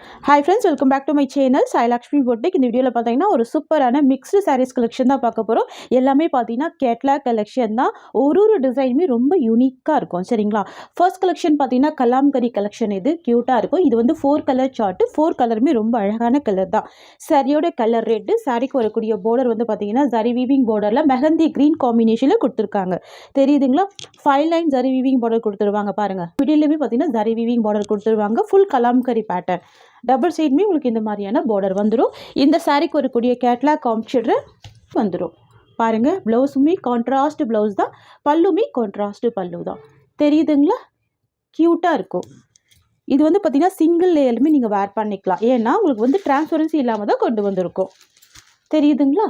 Hi friends, welcome back to my channel Sai Lakshmi Boutique. இந்த வீடியோல பாத்தீங்கன்னா ஒரு சூப்பரான மிக்ஸ்டு sarees கலெக்ஷன் தான் பார்க்க போறோம். எல்லாமே பாத்தீங்கன்னா கேட்லாக் கலெக்ஷன் தான். ஒரு டிசைனுமே ரொம்ப யூனிக்கா இருக்கும். சரிங்களா? ஃபர்ஸ்ட் கலெக்ஷன் பாத்தீங்கன்னா கலாம்கரி கலெக்ஷன். இது கியூட்டா இருக்கும். இது வந்து 4 கலர் சார்ட். 4 கலருமே ரொம்ப அழகான கலர் தான். சாரியோட கலர் ரெட். சாரிக்கு வரக்கூடிய border வந்து பாத்தீங்கன்னா ஜரி வீவிங் borderல மெஹந்தி கிரீன் காம்பினேஷன்ல கொடுத்திருக்காங்க. தெரியுதுங்களா? 5 லைன் ஜரி வீவிங் border கொடுத்துருவாங்க பாருங்க. மிடில்லுமே பாத்தீங்கன்னா ஜரி வீவிங் border கொடுத்துருவாங்க. Full Kalamkari pattern. டபுள் சைடுமே உங்களுக்கு இந்த மாதிரியான பார்டர் வந்துடும். இந்த சாரிக்கு வரக்கூடிய கேட்லாக் காமிச்சிடுற வந்துடும் பாருங்க. ப்ளவுஸுமே கான்ட்ராஸ்ட் ப்ளவுஸ் தான், பல்லுமே கான்ட்ராஸ்ட் பல்லு தான். தெரியுதுங்களா? க்யூட்டாக இருக்கும். இது வந்து பார்த்தீங்கன்னா சிங்கிள் லேயருமே நீங்கள் வேர் பண்ணிக்கலாம். ஏன்னா உங்களுக்கு வந்து டிரான்ஸ்பரன்சி இல்லாமல் தான் கொண்டு வந்திருக்கும். தெரியுதுங்களா?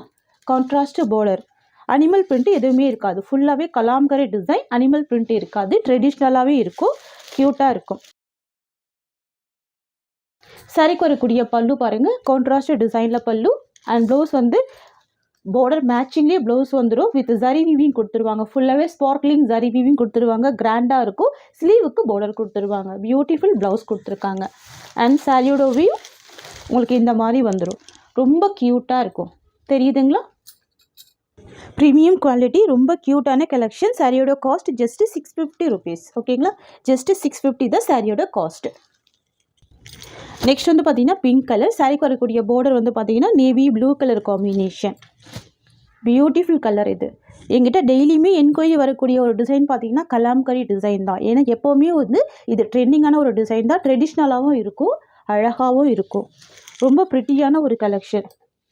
Contrast border. அனிமல் பிரிண்ட் எதுவுமே இருக்காது. ஃபுல்லாகவே கலாம்கரி டிசைன். அனிமல் பிரிண்ட் இருக்காது. ட்ரெடிஷ்னலாகவே இருக்கும். க்யூட்டாக இருக்கும். சாரிக்கு வரக்கூடிய பல்லு பாருங்க, கான்ட்ராஸ்ட் டிசைனில் பல்லு. அண்ட் ப்ளவுஸ் வந்து பார்டர் மேட்சிங்லேயே ப்ளவுஸ் வந்துடும். வித் ஜரி வீவிங் கொடுத்துருவாங்க. ஃபுல்லாகவே ஸ்பார்க்லிங் ஜரி வீவிங் கொடுத்துருவாங்க. கிராண்டாக இருக்கும். ஸ்லீவுக்கு பார்டர் கொடுத்துருவாங்க. பியூட்டிஃபுல் ப்ளவுஸ் கொடுத்துருக்காங்க. அண்ட் சாரியோட வியூ உங்களுக்கு இந்த மாதிரி வந்துடும். ரொம்ப க்யூட்டாக இருக்கும். தெரியுதுங்களா? ப்ரீமியம் குவாலிட்டி, ரொம்ப க்யூட்டான கலெக்ஷன். சாரியோட காஸ்ட் ஜஸ்ட் 650 rupees. ஓகேங்களா? ஜஸ்ட் 650 தான் சாரியோட காஸ்ட். நெக்ஸ்ட் வந்து பார்த்தீங்கன்னா பிங்க் கலர். சாரிக்கு வரக்கூடிய பார்டர் வந்து பார்த்தீங்கன்னா navy blue colour combination. Beautiful colour இது. எங்கிட்ட டெய்லியுமே என்கொயரி வரக்கூடிய ஒரு டிசைன் பார்த்தீங்கன்னா கலாம்கரி டிசைன் தான். ஏன்னா எப்போவுமே வந்து இது ட்ரெண்டிங்கான ஒரு டிசைன் தான். ட்ரெடிஷ்னலாகவும் இருக்கும், அழகாகவும் இருக்கும். ரொம்ப ப்ரிட்டியான ஒரு கலெக்ஷன்.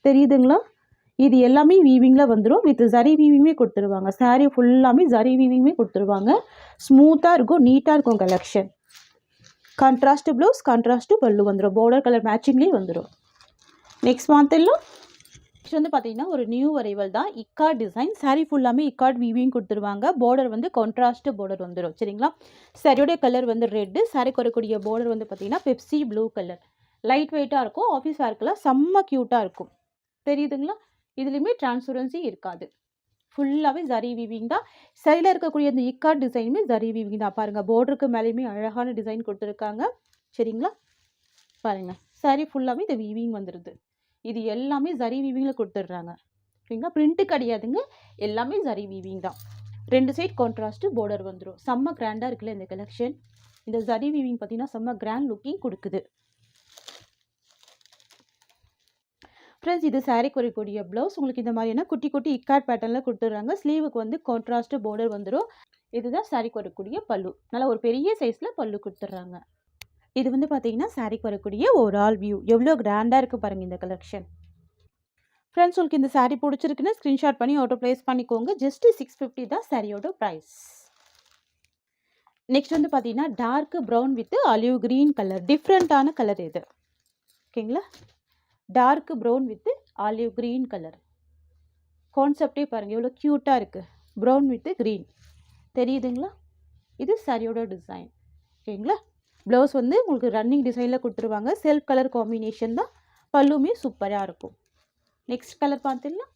தெரியுதுங்களா? இது எல்லாமே வீவிங்கில் வந்துடும். வித் ஜரி வீவிங்குமே கொடுத்துருவாங்க. சாரீ ஃபுல்லாமே ஜரி வீவிங்குமே கொடுத்துருவாங்க. ஸ்மூத்தாக இருக்கும், நீட்டாக இருக்கும் கலெக்ஷன். கான்ட்ராஸ்ட் ப்ளவுஸ், கான்ட்ராஸ்ட் பல்லு வந்துடும். பார்டர் கலர் மேட்சிங்லேயே வந்துடும். நெக்ஸ்ட் பார்த்துடலாம். நெக்ஸ்ட் வந்து பார்த்தீங்கன்னா ஒரு நியூ அரைவல் தான். இக்கார்ட் டிசைன். சாரீ ஃபுல்லாமே இக்கார்ட் வீவிங் கொடுத்துருவாங்க. பார்டர் வந்து கான்ட்ராஸ்ட் பார்டர் வந்துடும். சரிங்களா? சாரியோடைய கலர் வந்து ரெட்டு. சாரிக்கு வரக்கூடிய பார்டர் வந்து பார்த்தீங்கன்னா பெப்சி ப்ளூ கலர். லைட் வெயிட்டாக இருக்கும். ஆஃபீஸ் வேர்க்கெல்லாம் செம்ம க்யூட்டாக இருக்கும். தெரியுதுங்களா? இதுலேயுமே டிரான்ஸ்பரன்சி இருக்காது. ஃபுல்லாகவே ஜரி வீவிங் தான். சரியில் இருக்கக்கூடிய இந்த இக்கார்ட் டிசைனுமே ஜரி வீவிங் தான். பாருங்கள், பார்டருக்கு மேலேயுமே அழகான டிசைன் கொடுத்துருக்காங்க. சரிங்களா? பாருங்கள், சாரி ஃபுல்லாகவே இந்த வீவிங் வந்துடுது. இது எல்லாமே ஜரி வீவிங்கில் கொடுத்துட்றாங்க. சரிங்களா? பிரிண்ட்டு கிடையாதுங்க, எல்லாமே ஜரி வீவிங் தான். 2 சைட் கான்ட்ராஸ்ட்டு பார்டர் வந்துடும். செம்ம கிராண்டாக இருக்குல்ல இந்த கலெக்ஷன். இந்த ஜரி வீவிங் பார்த்தீங்கன்னா செம்ம கிராண்ட் லுக்கிங் கொடுக்குது. ஃப்ரெண்ட்ஸ், இது சாரிக்கு வரக்கூடிய ப்ளவுஸ் உங்களுக்கு இந்த மாதிரியான குட்டி குட்டி இக்கார்ட் பேட்டர்னில் கொடுத்துட்றாங்க. ஸ்லீவுக்கு வந்து கான்ட்ராஸ்ட் பார்டர் வந்துடும். இதுதான் சாரிக்கு வரக்கூடிய பல்லு. நல்லா ஒரு பெரிய சைஸில் பல்லு கொடுத்துட்றாங்க. இது வந்து பார்த்தீங்கன்னா சாரிக்கு வரக்கூடிய ஒரு ஆல் வியூ. எவ்வளோ கிராண்டாக இருக்குது பாருங்கள் இந்த கலெக்ஷன். ஃப்ரெண்ட்ஸ், உங்களுக்கு இந்த சாரீ பிடிச்சிருக்குன்னு ஸ்க்ரீன்ஷாட் பண்ணி ஆர்டர் ப்ளேஸ் பண்ணிக்கோங்க. ஜஸ்ட் 650 தான் சாரியோட ப்ரைஸ். நெக்ஸ்ட் வந்து பார்த்தீங்கன்னா dark brown with olive green colour. டிஃப்ரெண்ட்டான கலர் இது. ஓகேங்களா? Dark brown with olive green colour. கான்செப்டே பாருங்கள் எவ்வளோ க்யூட்டாக இருக்குது. Brown with green. தெரியுதுங்களா? இது சாரியோட டிசைன். ஓகேங்களா? ப்ளவுஸ் வந்து உங்களுக்கு ரன்னிங் டிசைனில் கொடுத்துருவாங்க. செல்ஃப் கலர் காம்பினேஷன் தான். பல்லுமே சூப்பராக இருக்கும். நெக்ஸ்ட் கலர் பார்த்துடலாம்.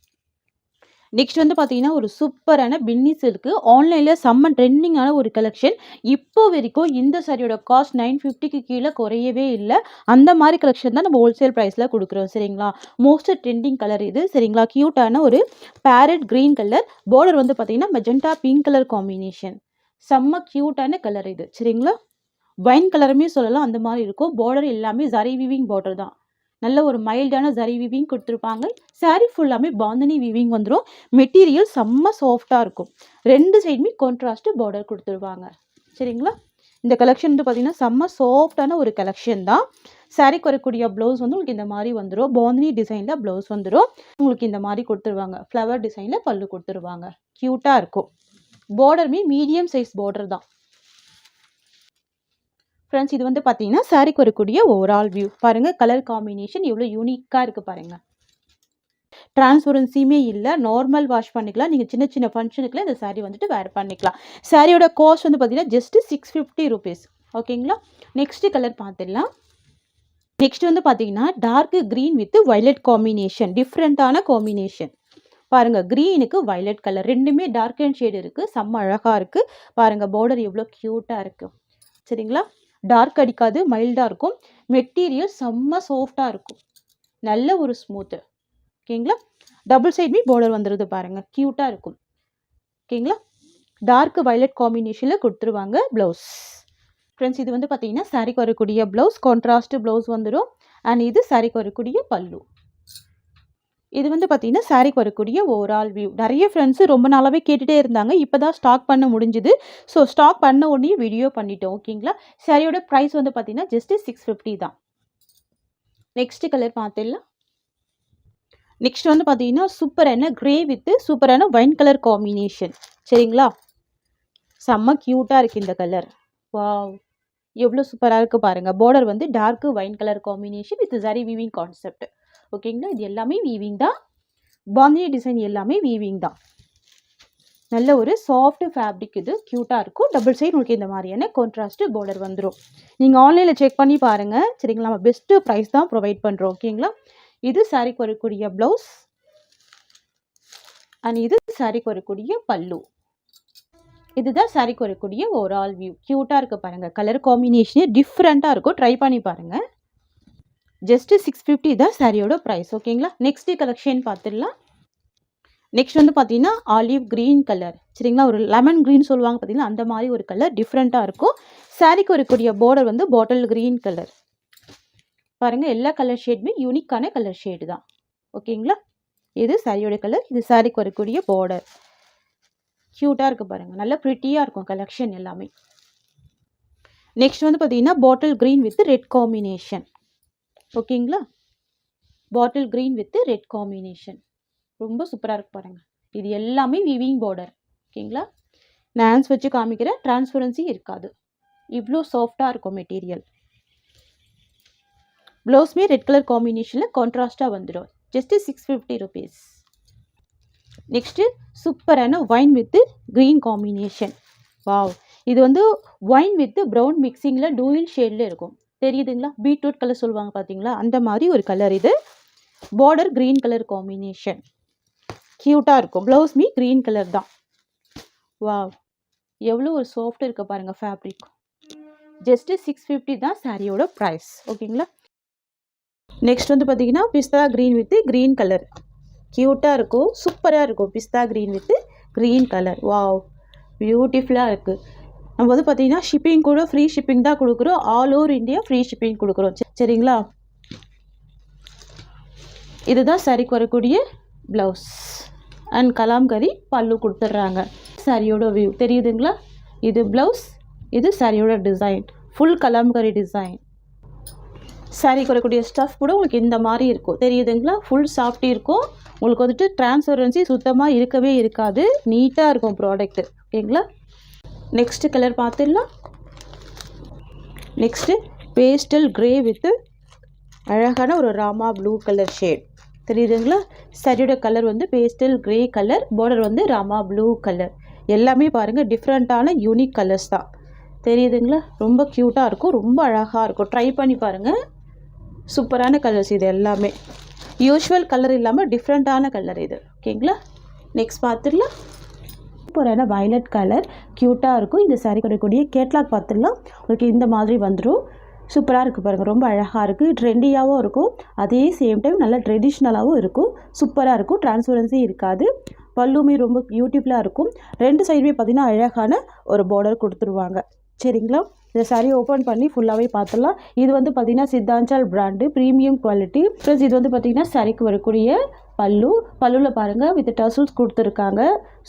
நெக்ஸ்ட் வந்து பார்த்தீங்கன்னா ஒரு சூப்பரான பின்னி சில்க்கு. ஆன்லைனில் செம்ம ட்ரெண்டிங்கான ஒரு கலெக்ஷன். இப்போ வரைக்கும் இந்த சாரியோட காஸ்ட் 950க்கு கீழே குறையவே இல்லை. அந்த மாதிரி கலெக்ஷன் தான் நம்ம ஹோல்சேல் ப்ரைஸில் கொடுக்குறோம். சரிங்களா? மோஸ்ட் ட்ரெண்டிங் கலர் இது. சரிங்களா? க்யூட்டான ஒரு பேரட் க்ரீன் கலர். பார்டர் வந்து பார்த்தீங்கன்னா மெஜெண்டா பிங்க் கலர் காம்பினேஷன். செம்ம க்யூட்டான கலர் இது. சரிங்களா? வைன் கலருமே சொல்லலாம், அந்த மாதிரி இருக்கும். பார்டர் எல்லாமே ஜரி வீவிங் பார்டர் தான். நல்ல ஒரு மைல்டான ஜரி வீவிங் கொடுத்துருப்பாங்க. சாரீ ஃபுல்லாமே பாந்தனி வீவிங் வந்துடும். மெட்டீரியல் செம்ம சாஃப்டாக இருக்கும். 2 சைடுமே கான்ட்ராஸ்ட் பார்டர் கொடுத்துருவாங்க. சரிங்களா? இந்த கலெக்ஷன் வந்து பார்த்தீங்கன்னா செம்ம சாஃப்டான ஒரு கலெக்ஷன் தான். சாரீக்கு வரக்கூடிய ப்ளவுஸ் வந்து உங்களுக்கு இந்த மாதிரி வந்துடும். பாந்தனி டிசைனில் ப்ளவுஸ் வந்துடும். உங்களுக்கு இந்த மாதிரி கொடுத்துருவாங்க. ஃப்ளவர் டிசைனில் பல்லு கொடுத்துருவாங்க. க்யூட்டாக இருக்கும். பார்டருமே மீடியம் சைஸ் பார்டர் தான். ஃப்ரெண்ட்ஸ், இது வந்து பார்த்தீங்கன்னா சாரிக்கு வரக்கூடிய ஓவரால் வியூ. பாருங்கள், கலர் காம்பினேஷன் எவ்வளோ யூனிக்காக இருக்குது பாருங்கள். டிரான்ஸ்பரன்சியுமே இல்லை. நார்மல் வாஷ் பண்ணிக்கலாம். நீங்கள் சின்ன சின்ன ஃபங்க்ஷனுக்குலாம் இந்த சாரீ வந்துட்டு வேர் பண்ணிக்கலாம். சாரியோட காஸ்ட் வந்து பார்த்தீங்கன்னா ஜஸ்ட் 650 rupees. ஓகேங்களா? நெக்ஸ்ட் கலர் பார்த்துடலாம். நெக்ஸ்ட் வந்து பார்த்தீங்கன்னா dark green with violet combination. டிஃப்ரெண்ட்டான காம்பினேஷன். பாருங்கள், க்ரீனுக்கு வயலட் கலர். ரெண்டுமே டார்க் அண்ட் ஷேடு இருக்குது. செம்ம அழகாக இருக்குது. பாருங்கள், பார்டர் எவ்வளோ க்யூட்டாக இருக்குது. சரிங்களா? டார்க் அடிக்காது, மைல்டாக இருக்கும். மெட்டீரியல் செம்ம சாஃப்டாக இருக்கும், நல்ல ஒரு ஸ்மூத்து. ஓகேங்களா. டபுள் சைடுமே பார்டர் வந்துடுது பாருங்கள், க்யூட்டாக இருக்கும். ஓகேங்களா. டார்க் வயலட் காம்பினேஷனில் கொடுத்துருவாங்க ப்ளவுஸ். ஃப்ரெண்ட்ஸ் இது வந்து பார்த்தீங்கன்னா சாரீக்கு வரக்கூடிய ப்ளவுஸ், கான்ட்ராஸ்ட் ப்ளவுஸ் வந்துடும். அண்ட் இது சாரீக்கு வரக்கூடிய பல்லு. இது வந்து பார்த்தீங்கன்னா சாரீக்கு வரக்கூடிய ஓவரால் வியூ. நிறைய ஃப்ரெண்ட்ஸு ரொம்ப நாளாகவே கேட்டுகிட்டே இருந்தாங்க, இப்போ தான் ஸ்டாக் பண்ண முடிஞ்சுது. ஸோ ஸ்டாக் பண்ண உடனே வீடியோ பண்ணிட்டோம். ஓகேங்களா. சாரியோட ப்ரைஸ் வந்து பார்த்தீங்கன்னா ஜஸ்ட்டு 650 தான். நெக்ஸ்ட் கலர் பார்த்துடலாம். நெக்ஸ்ட் வந்து பார்த்தீங்கன்னா சூப்பரான கிரே வித்து சூப்பரான வைன் கலர் காம்பினேஷன். சரிங்களா. செம்ம க்யூட்டாக இருக்குது இந்த கலர். வாவ், எவ்வளோ சூப்பராக இருக்குது பாருங்கள். பார்டர் வந்து dark wine colour combination with zari weaving concept. ஓகேங்களா. இது எல்லாமே வீவிங் தான். பாந்தினி டிசைன் எல்லாமே வீவிங் தான். நல்ல ஒரு சாஃப்ட் ஃபேப்ரிக், இது க்யூட்டாக இருக்கும். டபுள் சைடு உங்களுக்கு இந்த மாதிரியான கான்ட்ராஸ்ட் பார்டர் வந்துடும். நீங்கள் ஆன்லைனில் செக் பண்ணி பாருங்கள். சரிங்களா. நம்ம பெஸ்ட்டு ப்ரைஸ் தான் ப்ரொவைட் பண்ணுறோம். ஓகேங்களா. இது சாரீக்கு வரக்கூடிய ப்ளவுஸ் அண்ட் இது சாரீக்கு வரக்கூடிய பல்லு. இதுதான் சாரீக்கு வரக்கூடிய ஓவரால் வியூ. க்யூட்டாக இருக்குது பாருங்கள். கலர் காம்பினேஷனே டிஃப்ரெண்ட்டாக இருக்கும். ட்ரை பண்ணி பாருங்கள். ஜஸ்ட்டு 650 தான் சாரியோட ப்ரைஸ். ஓகேங்களா. நெக்ஸ்ட் கலெக்ஷன் பார்த்துடலாம். நெக்ஸ்ட் வந்து பார்த்தீங்கன்னா ஆலிவ் க்ரீன் கலர். சரிங்களா. ஒரு லெமன் க்ரீன் சொல்லுவாங்க பார்த்தீங்கன்னா, அந்த மாதிரி ஒரு கலர் டிஃப்ரெண்ட்டாக இருக்கும். சாரீக்கு வரக்கூடிய பார்டர் வந்து பாட்டில் க்ரீன் கலர். பாருங்கள், எல்லா கலர் ஷேடுமே யூனிக்கான கலர் ஷேடு தான். ஓகேங்களா. இது சாரியோட கலர், இது சாரீக்கு வரக்கூடிய பார்டர். க்யூட்டாக இருக்குது பாருங்கள், நல்லா ப்ரிட்டியாக இருக்கும் கலெக்ஷன் எல்லாமே. நெக்ஸ்ட் வந்து பார்த்தீங்கன்னா bottle green with red combination. ஓகேங்களா. Bottle green with red combination ரொம்ப சூப்பராக இருக்கு பாருங்கள். இது எல்லாமே வீவிங் பார்டர். ஓகேங்களா. நான் ஹேண்ட்ஸ் வச்சு காமிக்கிறேன், டிரான்ஸ்பரன்சி இருக்காது. இவ்வளோ சாஃப்டாக இருக்கும் மெட்டீரியல். ப்ளவுஸ்மே ரெட் கலர் காம்பினேஷனில் கான்ட்ராஸ்ட்டாக வந்துடும். Just 650 rupees. நெக்ஸ்ட்டு சூப்பரான wine with green combination. Wow, இது வந்து ஒயின் வித் ப்ரௌன் மிக்சிங்கில் டூயில் ஷேடில் இருக்கும். தெரியுதுங்களா. பீட்ரூட் கலர் சொல்லுவாங்க பார்த்தீங்களா, அந்த மாதிரி ஒரு கலர் இது. பார்டர் க்ரீன் கலர் காம்பினேஷன் க்யூட்டாக இருக்கும். ப்ளவுஸ்மே க்ரீன் கலர் தான். வாவ், எவ்வளோ ஒரு சாஃப்ட் இருக்க பாருங்கள் ஃபேப்ரிக். ஜஸ்ட்டு 650 தான் சாரியோட ப்ரைஸ். ஓகேங்களா. நெக்ஸ்ட் வந்து பார்த்தீங்கன்னா pista green with green colour. க்யூட்டாக இருக்கும், சூப்பராக இருக்கும். Pista green with green colour. Wow, பியூட்டிஃபுல்லாக இருக்குது. நம்ம வந்து பார்த்தீங்கன்னா ஷிப்பிங் கூட ஃப்ரீ ஷிப்பிங் தான் கொடுக்குறோம். All over India free shipping கொடுக்குறோம். சரிங்களா. இதுதான் சாரிக்கு வரக்கூடிய ப்ளவுஸ் அண்ட் கலாம்கரி பல்லு கொடுத்துட்றாங்க. சாரியோட வியூ தெரியுதுங்களா. இது ப்ளவுஸ், இது சாரியோட டிசைன், ஃபுல் கலாம்கரி டிசைன். சாரிக்கு வரக்கூடிய ஸ்டஃப் கூட உங்களுக்கு இந்த மாதிரி இருக்கும். தெரியுதுங்களா. ஃபுல் சாஃப்டி இருக்கும். உங்களுக்கு வந்துட்டு டிரான்ஸ்பரன்சி சுத்தமாக இருக்கவே இருக்காது. நீட்டாக இருக்கும் ப்ராடக்ட்டு. ஓகேங்களா. நெக்ஸ்ட் கலர் பார்த்துடலாம். நெக்ஸ்ட்டு பேஸ்டல் க்ரே வித் அழகான ஒரு ராமா ப்ளூ கலர் ஷேட். தெரியுதுங்களா. சரியோட கலர் வந்து பேஸ்டல் க்ரே கலர், பார்டர் வந்து ராமா ப்ளூ கலர். எல்லாமே பாருங்கள் டிஃப்ரெண்ட்டான யூனிக் கலர்ஸ் தான். தெரியுதுங்களா. ரொம்ப க்யூட்டாக இருக்கும், ரொம்ப அழகாக இருக்கும். ட்ரை பண்ணி பாருங்கள். சூப்பரான கலர்ஸ் இது எல்லாமே. யூஷுவல் கலர் இல்லாமல் டிஃப்ரெண்ட்டான கலர் இது. ஓகேங்களா. நெக்ஸ்ட் பார்த்துடலாம். சூப்பரான வயலட் கலர் க்யூட்டாக இருக்கும். இந்த சாரீ வரக்கூடிய கேட்லாக் பார்த்துடலாம். உங்களுக்கு இந்த மாதிரி வந்துடும். சூப்பராக இருக்குது பாருங்கள், ரொம்ப அழகாக இருக்குது. ட்ரெண்டியாகவும் இருக்கும், அதே சேம் டைம் நல்லா ட்ரெடிஷ்னலாகவும் இருக்கும். சூப்பராக இருக்கும், டிரான்ஸ்பரன்சி இருக்காது. பல்லுமே ரொம்ப பியூட்டிஃபுல்லாக இருக்கும். ரெண்டு சைடுமே பார்த்திங்கன்னா அழகான ஒரு பார்டர் கொடுத்துருவாங்க. சரிங்களா. இந்த சாரீ ஓப்பன் பண்ணி ஃபுல்லாகவே பார்த்துடலாம். இது வந்து பார்த்திங்கன்னா சித்தாஞ்சால் பிராண்டு ப்ரீமியம் குவாலிட்டி. ப்ளஸ் இது வந்து பார்த்திங்கன்னா சாரீக்கு வரக்கூடிய பல்லுவில் பாருங்கள் வித் டசல்ஸ் கொடுத்துருக்காங்க.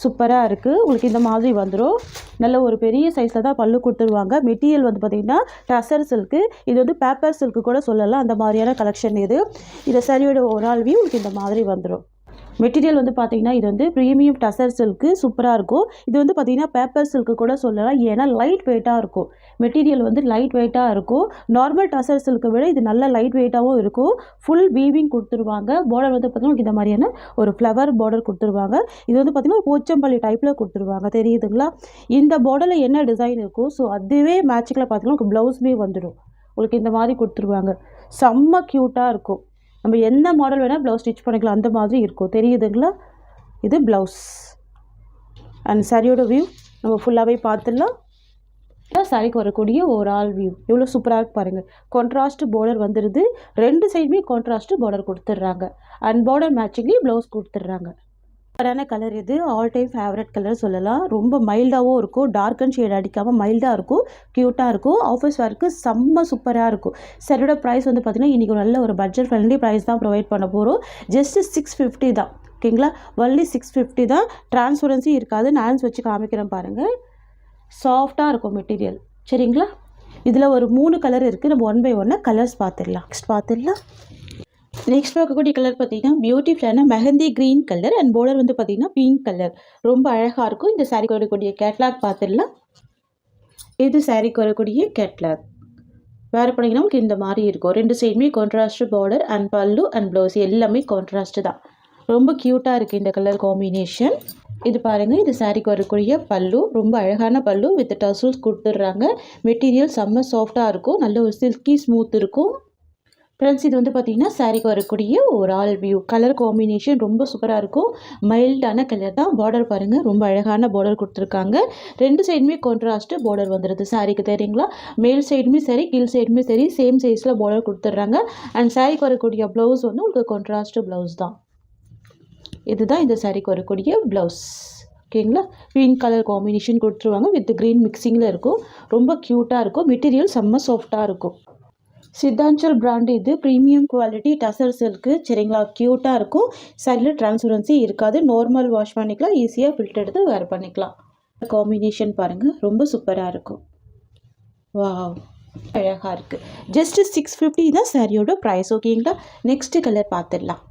சூப்பராக இருக்குது. உங்களுக்கு இந்த மாதிரி வந்துடும். நல்ல ஒரு பெரிய சைஸில் தான் பல்லு கொடுத்துருவாங்க. மெட்டீரியல் வந்து பார்த்திங்கன்னா டசர் சில்க்கு. இது வந்து பேப்பர் சில்க்கு கூட சொல்லலாம், அந்த மாதிரியான கலெக்ஷன் இது. இந்த சாரியோட ஓவரால் வியூ உங்களுக்கு இந்த மாதிரி வந்துடும். மெட்டீரியல் வந்து பார்த்திங்கன்னா இது வந்து ப்ரீமியம் டசர் சில்க்கு. சூப்பராக இருக்கும். இது வந்து பார்த்திங்கன்னா பேப்பர் சில்க்கு கூட சொல்லலாம், ஏன்னா லைட் வெயிட்டாக இருக்கும். மெட்டீரியல் வந்து லைட் வெயிட்டாக இருக்கும். நார்மல் டசர் சில்க்கை விட இது நல்ல லைட் வெயிட்டாகவும் இருக்கும். ஃபுல் வீவிங் கொடுத்துருவாங்க. பார்டர் வந்து பார்த்திங்கன்னா இந்த மாதிரியான ஒரு ஃப்ளவர் பார்டர் கொடுத்துருவாங்க. இது வந்து பார்த்திங்கன்னா போச்சம்பள்ளி டைப்பில் கொடுத்துருவாங்க. தெரியுதுங்களா. இந்த பார்டரில் என்ன டிசைன் இருக்கும், ஸோ அதுவே மேட்சிங்கில் பார்த்திங்கன்னா உங்களுக்கு ப்ளவுஸுமே வந்துடும். உங்களுக்கு இந்த மாதிரி கொடுத்துருவாங்க. செம்ம க்யூட்டாக இருக்கும். நம்ம எந்த மாடல் வேணால் ப்ளவுஸ் ஸ்டிச் பண்ணிக்கலாம், அந்த மாதிரி இருக்கும். தெரியுதுங்களா. இது ப்ளவுஸ் அண்ட் சாரியோட வியூ நம்ம ஃபுல்லாகவே பார்த்துடலாம். சாரிக்கு வரக்கூடிய ஓவரால் வியூ எவ்வளோ சூப்பராக இருக்கு பாருங்கள். கான்ட்ராஸ்ட் பார்டர் வந்துடுது. 2 சைடுமே கான்ட்ராஸ்ட் பார்டர் கொடுத்துட்றாங்க. அண்ட் பார்டர் மேட்சிங்லி ப்ளவுஸ் கொடுத்துட்றாங்க. சூப்பரான கலர் இது. ஆல் டைம் ஃபேவரட் கலர் சொல்லலாம். ரொம்ப மைல்டாகவும் இருக்கும். டார்க் அண்ட் ஷேட் அடிக்காமல் மைல்டாக இருக்கும். க்யூட்டாக இருக்கும். ஆஃபீஸ் ஒர்க்கு செம்ம சூப்பராக இருக்கும். சரியோட ப்ரைஸ் வந்து பார்த்திங்கன்னா இன்றைக்கி நல்ல ஒரு பட்ஜெட் ஃப்ரெண்ட்லி ப்ரைஸ் தான் ப்ரொவைட் பண்ண போகிறோம். ஜஸ்ட் 650 தான். ஓகேங்களா? ஒன்லி 650 தான். டிரான்ஸ்பரன்சி இருக்காது. நான் வச்சு காமிக்கிறேன் பாருங்கள். சாஃப்டாக இருக்கும் மெட்டீரியல். சரிங்களா? இதில் ஒரு 3 கலர் இருக்குது. நம்ம 1 by 1 கலர்ஸ் பார்த்துடலாம். நெக்ஸ்ட் பார்க்கக்கூடிய கலர் பார்த்தீங்கன்னா பியூட்டிஃபுல்லான mehndi green colour and border வந்து பார்த்தீங்கன்னா பிங்க் கலர். ரொம்ப அழகாக இருக்கும். இந்த சாரீக்கு வரக்கூடிய கேட்லாக் பார்த்துடலாம். இது சாரீக்கு வரக்கூடிய கேட்லாக். வேறு பண்ணிங்கன்னா உங்களுக்கு இந்த மாதிரி இருக்கும். 2 சைடுமே கான்ட்ராஸ்ட் பார்டர் அண்ட் பல்லு அண்ட் ப்ளவுஸ் எல்லாமே கான்ட்ராஸ்ட் தான். ரொம்ப க்யூட்டாக இருக்குது இந்த கலர் காம்பினேஷன். இது பாருங்கள். இது சாரீக்கு வரக்கூடிய பல்லு. ரொம்ப அழகான பல்லு வித் டசல்ஸ் கொடுத்துட்றாங்க. மெட்டீரியல் செம்ம சாஃப்டாக இருக்கும். நல்ல ஒரு சில்கி ஸ்மூத் இருக்கும். ஃப்ரெண்ட்ஸ் இது வந்து பார்த்திங்கன்னா சாரீக்கு வரக்கூடிய ஒரு ஆல் வியூ. கலர் காம்பினேஷன் ரொம்ப சூப்பராக இருக்கும். மைல்டான கலர் தான். பார்டர் பாருங்கள். ரொம்ப அழகான பார்டர் கொடுத்துருக்காங்க. 2 சைடுமே கான்ட்ராஸ்ட்டு பார்டர் வந்துடுது சாரீக்கு. தெரியுங்களா? மேல் சைடுமே சரி கீழ் சைடுமே சரி சேம் சைஸில் பார்டர் கொடுத்துட்றாங்க. அண்ட் சாரீக்கு வரக்கூடிய ப்ளவுஸ் வந்து உங்களுக்கு கான்ட்ராஸ்ட்டு ப்ளவுஸ் தான். இதுதான் இந்த சாரீக்கு வரக்கூடிய ப்ளவுஸ். ஓகேங்களா? க்ரீன் கலர் காம்பினேஷன் கொடுத்துருவாங்க. வித் க்ரீன் மிக்சிங்கில் இருக்கும். ரொம்ப க்யூட்டாக இருக்கும். மெட்டீரியல் செம்ம சாஃப்டாக இருக்கும். சித்தாஞ்சல் பிராண்டு இது. Premium quality tussar silk. சரிங்களா? க்யூட்டாக இருக்கும். சாரியில் டிரான்ஸ்பரன்சி இருக்காது. நார்மல் வாஷ் பண்ணிக்கலாம். ஈஸியாக ஃபில்டர் எடுத்து வேர் பண்ணிக்கலாம். காம்பினேஷன் பாருங்கள். ரொம்ப சூப்பராக இருக்கும். வாவ், அழகாக இருக்குது. ஜஸ்ட்டு 650 தான் சாரியோட ப்ரைஸ். ஓகேங்களா? நெக்ஸ்ட்டு கலர் பார்த்துடலாம்.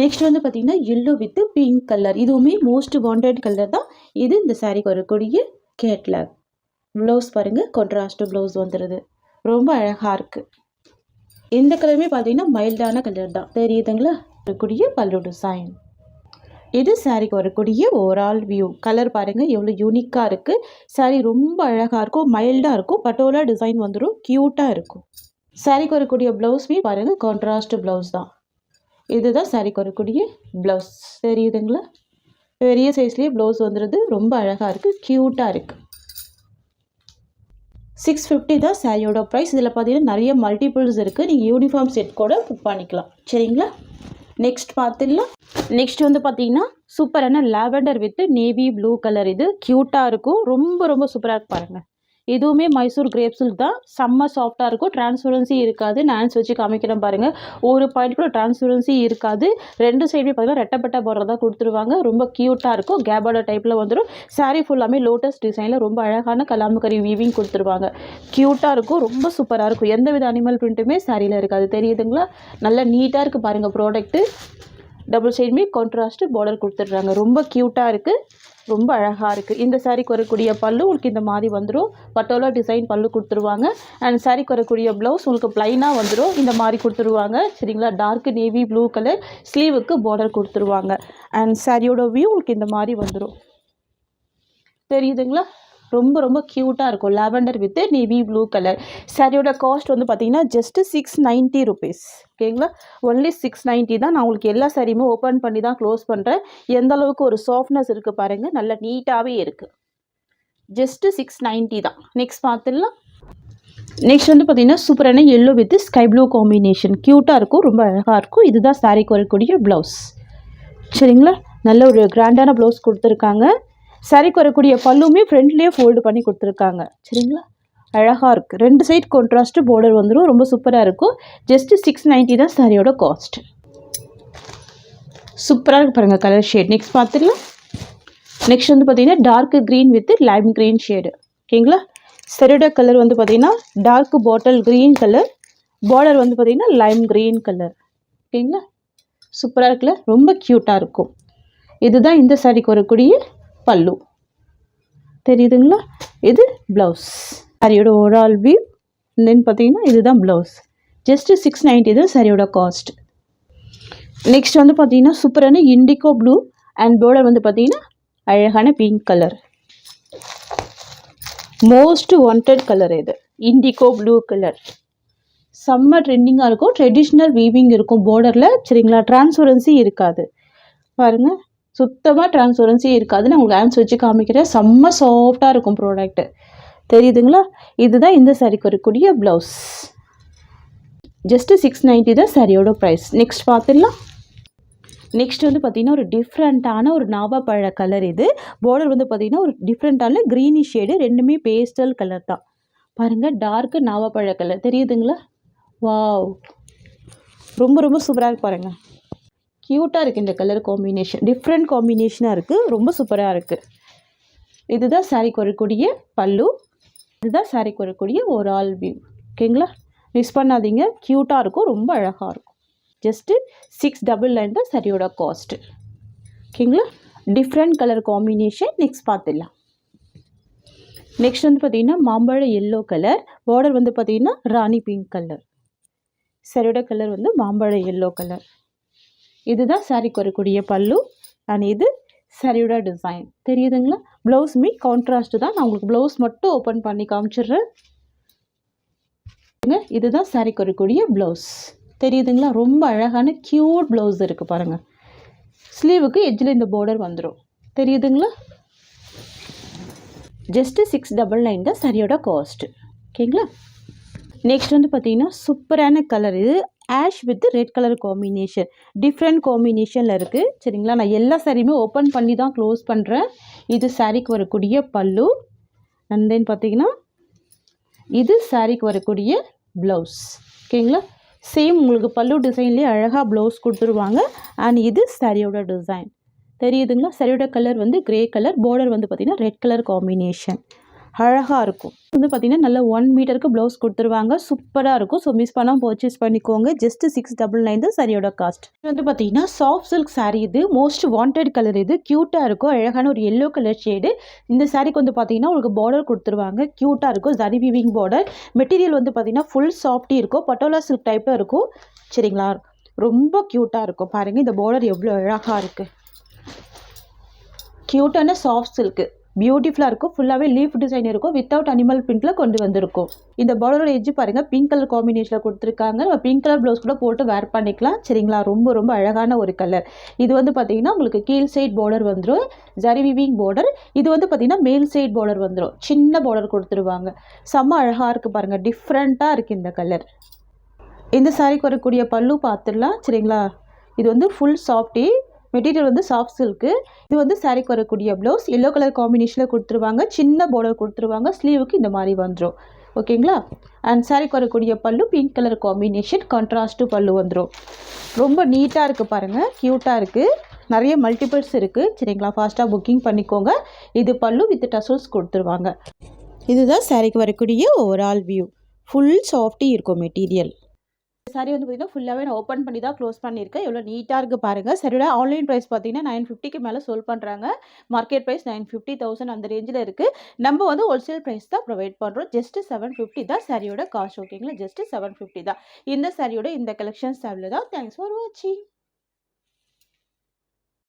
நெக்ஸ்ட் வந்து பார்த்திங்கன்னா எல்லோ வித் பிங்க் கலர். இதுவுமே மோஸ்ட் வாண்டட் கலர் தான். இது இந்த சாரீக்கு வரக்கூடிய கேட்லாக். ப்ளவுஸ் பாருங்கள். கான்ட்ராஸ்ட் ப்ளவுஸ் வந்துடுது. ரொம்ப அழகாக இருக்குது. இந்த கலருமே பார்த்திங்கன்னா மைல்டான கலர் தான். தெரியுதுங்களா? வரக்கூடிய பல்லு டிசைன். இது சாரீக்கு வரக்கூடிய ஓவரால் வியூ. கலர் பாருங்கள் எவ்வளோ யூனிக்காக இருக்குது. சாரீ ரொம்ப அழகாக இருக்கும். மைல்டாக இருக்கும். பட்டோலா டிசைன் வந்துடும். க்யூட்டாக இருக்கும். சாரீக்கு வரக்கூடிய ப்ளவுஸ்மே பாருங்கள் கான்ட்ராஸ்ட் ப்ளவுஸ் தான். இதுதான் சாரீக்கு வரக்கூடிய ப்ளவுஸ். தெரியுதுங்களா? பெரிய சைஸ்லேயே ப்ளவுஸ் வந்துடுது. ரொம்ப அழகாக இருக்குது. க்யூட்டாக இருக்குது. 650 தான் சாரியோட ப்ரைஸ். இதில் பார்த்தீங்கன்னா நிறைய மல்டிபிள்ஸ் இருக்குது. நீங்கள் யூனிஃபார்ம் செட் கூட புக் பண்ணிக்கலாம். சரிங்களா? நெக்ஸ்ட் பார்த்துடலாம். நெக்ஸ்ட் வந்து பார்த்தீங்கன்னா சூப்பரான lavender with navy blue colour. இது க்யூட்டாக இருக்கும். ரொம்ப ரொம்ப சூப்பராக இருக்கு பாருங்கள். இதுவுமே மைசூர் கிரேப் சில்க் தான். செம்ம சாஃப்டாக இருக்கும். டிரான்ஸ்பரன்சி இருக்காது. நான் வச்சு காமிக்கிறேன் பாருங்கள். ஒரு பாயிண்ட் கூட டிரான்ஸ்பரன்சி இருக்காது. 2 சைடுமே பார்த்தீங்கன்னா ரெட்டப்பட்ட பார்டர் தான் கொடுத்துருவாங்க. ரொம்ப க்யூட்டாக இருக்கும். கேபார்டர் டைப்பில் வந்துடும். சாரீ ஃபுல்லாமே லோட்டஸ் டிசைனில் ரொம்ப அழகான கலாமக்கரி வீவிங் கொடுத்துருவாங்க. க்யூட்டாக இருக்கும். ரொம்ப சூப்பராக இருக்கும். எந்த வித அனிமல் பிரிண்ட்டுமே சாரியில் இருக்காது. தெரியுதுங்களா? நல்லா நீட்டாக இருக்குது பாருங்கள் ப்ராடக்ட்டு. டபுள் சைடுமே கான்ட்ராஸ்ட் பார்டர் கொடுத்துட்றாங்க. ரொம்ப க்யூட்டாக இருக்குது. ரொம்ப அழகாக இருக்குது. இந்த சாரீக்கு வரக்கூடிய பல்லு உங்களுக்கு இந்த மாதிரி வந்துடும். பட்டோலா டிசைன் பல்லு கொடுத்துருவாங்க. அண்ட் சாரீக்கு வரக்கூடிய ப்ளவுஸ் உங்களுக்கு ப்ளைனாக வந்துடும். இந்த மாதிரி கொடுத்துருவாங்க. சரிங்களா? Dark navy blue colour. ஸ்லீவுக்கு பார்டர் கொடுத்துருவாங்க. அண்ட் சாரியோட வியூ உங்களுக்கு இந்த மாதிரி வந்துடும். தெரியுதுங்களா? ரொம்ப ரொம்ப க்யூட்டாக இருக்கும். Lavender with navy blue colour. சாரியோட காஸ்ட் வந்து பார்த்தீங்கன்னா ஜஸ்ட்டு 690 ருபீஸ். ஓகேங்களா? ஒன்லி 690 தான். நான் உங்களுக்கு எல்லா சாரியுமே ஓப்பன் பண்ணி தான் க்ளோஸ் பண்ணுறேன். எந்த அளவுக்கு ஒரு சாஃப்ட்னஸ் இருக்குது பாருங்கள். நல்லா நீட்டாகவே இருக்குது. ஜஸ்ட்டு 690 தான். நெக்ஸ்ட் பார்த்துடலாம். நெக்ஸ்ட் வந்து பார்த்தீங்கன்னா சூப்பரான yellow with sky blue combination. க்யூட்டாக இருக்கும். ரொம்ப அழகாக இருக்கும். இதுதான் சாரிக்கு வரக்கூடிய ப்ளவுஸ். சரிங்களா? நல்ல ஒரு கிராண்டான ப்ளவுஸ் கொடுத்துருக்காங்க. சாரீக்கு வரக்கூடிய பல்லுமே ஃப்ரண்ட்லேயே ஃபோல்டு பண்ணி கொடுத்துருக்காங்க. சரிங்களா? அழகாக இருக்குது. 2 சைட் கான்ட்ராஸ்ட்டு பார்டர் வந்துடும். ரொம்ப சூப்பராக இருக்கும். ஜஸ்ட்டு 690 தான் சாரியோட காஸ்ட். சூப்பராக இருக்கு பாருங்கள் கலர் ஷேட். நெக்ஸ்ட் பார்த்துடலாம். நெக்ஸ்ட் வந்து பார்த்தீங்கன்னா dark green with lime green shade. ஓகேங்களா? சாரியோட கலர் வந்து பார்த்தீங்கன்னா dark bottle green colour. Border வந்து பார்த்தீங்கன்னா லைம் க்ரீன் கலர். ஓகேங்களா? சூப்பராக இருக்குல்ல? ரொம்ப க்யூட்டாக இருக்கும். இதுதான் இந்த சாரிக்கு வரக்கூடிய பல்லு. தெரியுதுங்களா? இது ப்ளவுஸ். சாரியோட ஓவரால் வியூ. தென் பார்த்தீங்கன்னா இதுதான் ப்ளவுஸ். ஜஸ்ட்டு 690 தான் சாரியோட காஸ்ட். நெக்ஸ்ட் வந்து பார்த்தீங்கன்னா சூப்பரான இண்டிகோ ப்ளூ அண்ட் பார்டர் வந்து பார்த்தீங்கன்னா அழகான pink colour. Most wanted colour இது. Indigo blue colour. செம்ம ட்ரெண்டிங்காக இருக்கும். ட்ரெடிஷ்னல் வீவிங் இருக்கும் பார்டரில். சரிங்களா? டிரான்ஸ்பரன்சி இருக்காது. பாருங்கள். சுத்தமாக டிரான்ஸ்பரன்சி இருக்காது. நான் உங்களுக்கு ஹேண்ட்ஸ் வச்சு காமிக்கிறேன். செம்ம சாஃப்டாக இருக்கும் ப்ராடக்ட்டு. தெரியுதுங்களா? இதுதான் இந்த சாரீக்கு வரக்கூடிய ப்ளவுஸ். ஜஸ்ட்டு 690 தான் சாரியோட ப்ரைஸ். நெக்ஸ்ட் பார்த்துடலாம். நெக்ஸ்ட் வந்து பார்த்திங்கன்னா ஒரு டிஃப்ரெண்ட்டான ஒரு நாவப்பழ கலர். இது பார்டர் வந்து பார்த்திங்கன்னா ஒரு டிஃப்ரெண்ட்டான க்ரீனிஷ் ஷேடு, ரெண்டுமே பேஸ்டல் கலர் தான். பாருங்கள், டார்க்கு நாவப்பழ கலர் தெரியுதுங்களா? வாவ், ரொம்ப ரொம்ப சூப்பராக இருக்கு பாருங்கள். க்யூட்டாக இருக்குது இந்த கலர் காம்பினேஷன், டிஃப்ரெண்ட் காம்பினேஷனாக இருக்குது, ரொம்ப சூப்பராக இருக்குது. இதுதான் சாரீக்கு வரக்கூடிய பல்லு, இதுதான் சாரீக்கு வரக்கூடிய ஒரு ஆல் வியூ. ஓகேங்களா? மிஸ் பண்ணாதீங்க, க்யூட்டாக இருக்கும், ரொம்ப அழகாக இருக்கும். ஜஸ்ட்டு 699 தான் சாரியோட காஸ்ட்டு. ஓகேங்களா? Different colour combination. நெக்ஸ்ட் பார்த்துடலாம். நெக்ஸ்ட் வந்து பார்த்திங்கன்னா மாம்பழ எல்லோ கலர், பார்டர் வந்து பார்த்திங்கன்னா ராணி பிங்க் கலர். சாரியோட கலர் வந்து மாம்பழ எல்லோ கலர். இதுதான் சாரிக்கு வரக்கூடிய பல்லு அண்ட் இது சாரியோட டிசைன். தெரியுதுங்களா? ப்ளவுஸுமே கான்ட்ராஸ்ட்டு தான். நான் உங்களுக்கு ப்ளவுஸ் மட்டும் ஓப்பன் பண்ணி காமிச்சிடுறேன். இதுதான் சாரிக்கு வரக்கூடிய ப்ளவுஸ். தெரியுதுங்களா? ரொம்ப அழகான க்யூட் ப்ளவுஸ் இருக்குது பாருங்கள். ஸ்லீவுக்கு எட்ஜில் இந்த பார்டர் வந்துடும். தெரியுதுங்களா? ஜஸ்ட்டு 699 தான் சாரியோட காஸ்ட்டு. ஓகேங்களா? நெக்ஸ்ட் வந்து பார்த்திங்கன்னா சூப்பரான கலர். இது ash with red colour combination, different காம்பினேஷனில் இருக்குது. சரிங்களா? நான் எல்லா சாரியுமே ஓப்பன் பண்ணி தான் க்ளோஸ் பண்ணுறேன். இது சாரிக்கு வரக்கூடிய பல்லு அண்ட் தென் பார்த்திங்கன்னா இது சாரிக்கு வரக்கூடிய ப்ளவுஸ். ஓகேங்களா? சேம் உங்களுக்கு பல்லு டிசைன்லேயே அழகாக ப்ளவுஸ் கொடுத்துருவாங்க அண்ட் இது சாரியோட டிசைன். தெரியுதுங்களா? சாரியோட கலர் வந்து கிரே கலர், பார்டர் வந்து பார்த்திங்கன்னா ரெட் கலர் காம்பினேஷன், அழகாக இருக்கும். வந்து பார்த்திங்கன்னா நல்ல 1 மீட்டருக்கு ப்ளவுஸ் கொடுத்துருவாங்க, சூப்பராக இருக்கும். ஸோ மிஸ் பண்ணாமல் பர்ச்சேஸ் பண்ணிக்கோங்க. ஜஸ்ட்டு 699 தான் சாரியோட காஸ்ட். இது வந்து பார்த்திங்கன்னா சாஃப்ட் சில்க் சாரீ. இது மோஸ்ட் வாண்டட் கலர். இது க்யூட்டாக இருக்கும், அழகான ஒரு எல்லோ கலர் ஷேடு. இந்த சாரீக்கு வந்து பார்த்திங்கன்னா உங்களுக்கு பார்டர் கொடுத்துருவாங்க, க்யூட்டாக இருக்கும், ஜரி வீவிங் பார்டர். மெட்டீரியல் வந்து பார்த்திங்கன்னா ஃபுல் சாஃப்டி இருக்கும், பட்டோலா சில்க் டைப்பில் இருக்கும். சரிங்களா? ரொம்ப க்யூட்டாக இருக்கும். பாருங்கள் இந்த பார்டர் எவ்வளோ அழகாக இருக்குது. க்யூட்டான சாஃப்ட் சில்க்கு, பியூட்டிஃபுல்லாக இருக்கும். ஃபுல்லாகவே லீஃப் டிசைன் இருக்கும், வித்தவுட் அனிமல் பிரிண்டில் கொண்டு வந்திருக்கும். இந்த பார்டரோட எட்ஜ் பாருங்கள், பிங்க் கலர் காம்பினேஷனில் கொடுத்துருக்காங்க. நம்ம பிங்க் கலர் ப்ளவுஸ் கூட போட்டு வேர் பண்ணிக்கலாம். சரிங்களா? ரொம்ப ரொம்ப அழகான ஒரு கலர். இது வந்து பார்த்திங்கன்னா உங்களுக்கு கீழ் சைட் பார்டர் வந்துடும், ஜரி வீவிங் பார்டர். இது வந்து பார்த்திங்கன்னா மேல் சைட் பார்டர் வந்துடும், சின்ன பார்டர் கொடுத்துருவாங்க. செம்ம அழகாக இருக்குது பாருங்கள், டிஃப்ரெண்ட்டாக இருக்குது இந்த கலர். இந்த சாரிக்கு வரக்கூடிய பல்லு பார்த்துடலாம். சரிங்களா? இது வந்து ஃபுல் சாஃப்டி மெட்டீரியல், வந்து சாஃப்ட் சில்க்கு. இது வந்து சாரிக்கு வரக்கூடிய ப்ளவுஸ் எல்லோ கலர் காம்பினேஷனில் கொடுத்துருவாங்க, சின்ன பார்டர் கொடுத்துருவாங்க, ஸ்லீவுக்கு இந்த மாதிரி வந்துடும். ஓகேங்களா? அண்ட் சாரிக்கு வரக்கூடிய பல்லு பிங்க் கலர் காம்பினேஷன், கான்ட்ராஸ்ட்டு பல்லு வந்துடும். ரொம்ப நீட்டாக இருக்குது பாருங்கள், க்யூட்டாக இருக்குது, நிறைய மல்டிபிள்ஸ் இருக்குது. சரிங்களா? ஃபாஸ்ட்டாக புக்கிங் பண்ணிக்கோங்க. இது பல்லு வித் டசல்ஸ் கொடுத்துருவாங்க. இதுதான் சாரிக்கு வரக்கூடிய ஓவரால் வியூ. ஃபுல் சாஃப்டி இருக்கும் மெட்டீரியல். சாரி வந்து பார்த்திங்கன்னா ஃபுல்லாகவே நான் ஓப்பன் பண்ணி தான் க்ளோஸ் பண்ணியிருக்கேன். எவ்வளோ நீட்டாக இருக்குது பாருங்கள். சரியோட ஆன்லைன் ப்ரைஸ் பார்த்திங்கன்னா 950க்கு மேலே சோல் பண்ணுறாங்க. மார்க்கெட் ப்ரைஸ் 950,000 அந்த ரேஞ்சில் இருக்குது. நம்ம வந்து ஹோல்சேல் ப்ரைஸ் தான் ப்ரொவைட் பண்ணுறோம். ஜஸ்ட்டு 750 தான் சாரியோட காஸ்ட். ஓகேங்களா? ஜஸ்ட்டு 750 தான். இந்த சாரியோட இந்த கலெக்ஷன்ஸ் அவ்வளோ தான். தேங்க்ஸ் ஃபார் வாட்சிங்.